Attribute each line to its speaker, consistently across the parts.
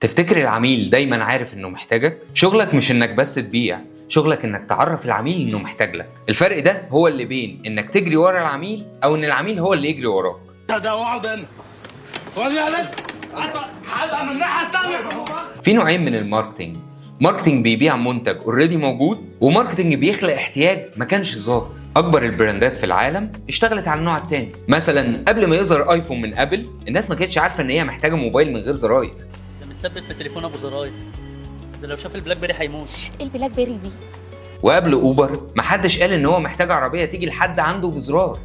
Speaker 1: تفتكر العميل دايما عارف انه محتاجك؟ شغلك مش انك بس تبيع، شغلك انك تعرف العميل انه محتاج لك. الفرق ده هو اللي بين انك تجري ورا العميل او ان العميل هو اللي يجري وراك.
Speaker 2: ده واحد انا ودي عليك حد من الناحيه الثانيه.
Speaker 1: في نوعين من الماركتينج، ماركتينج بيبيع منتج اوريدي موجود، وماركتينج بيخلق احتياج ما كانش ظاهر. اكبر البراندات في العالم اشتغلت على النوع الثاني. مثلا قبل ما يظهر ايفون من ابل، الناس ما كانتش عارفه ان هي محتاجه موبايل من غير زراير.
Speaker 3: ده متثبت بتليفون ابو زراير، ده لو شاف البلاك بيري هيموت.
Speaker 4: البلاك بيري دي.
Speaker 1: وقبل اوبر محدش قال ان هو محتاج عربيه تيجي لحد عنده بزرار.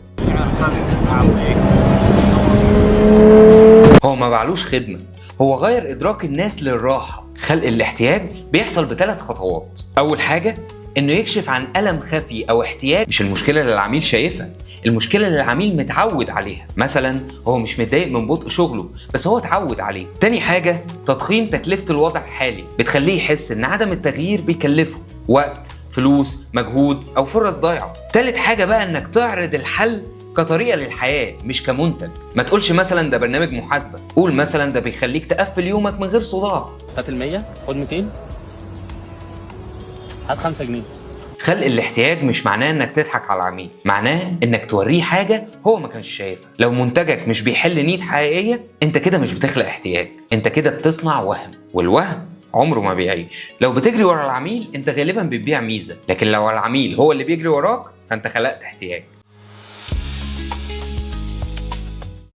Speaker 1: هو ما بعلوش خدمه، هو غير ادراك الناس للراحه. خلق الاحتياج بيحصل ب3 خطوات. اول حاجه انه يكشف عن الم خفي او احتياج مش المشكله اللي العميل شايفها، المشكله اللي العميل متعود عليها. مثلا هو مش متضايق من بطء شغله بس هو اتعود عليه. تاني حاجه تضخيم تكلفه الوضع الحالي، بتخليه يحس ان عدم التغيير بيكلفه وقت، فلوس، مجهود او فرص ضايعه. تالت حاجه بقى انك تعرض الحل كطريقه للحياه مش كمنتج. ما تقولش مثلا ده برنامج محاسبه، قول مثلا ده بيخليك تقفل يومك من غير صداع.
Speaker 3: هات ال100 خد 200 هات 5 جنيه.
Speaker 1: خلق الاحتياج مش معناه انك تضحك على العميل، معناه انك توريه حاجه هو ما كانش شايفها. لو منتجك مش بيحل نيد حقيقيه، انت كده مش بتخلق احتياج، انت كده بتصنع وهم، والوهم عمره ما بيعيش. لو بتجري ورا العميل انت غالبا بتبيع ميزه، لكن لو العميل هو اللي بيجري وراك فانت خلقت احتياج.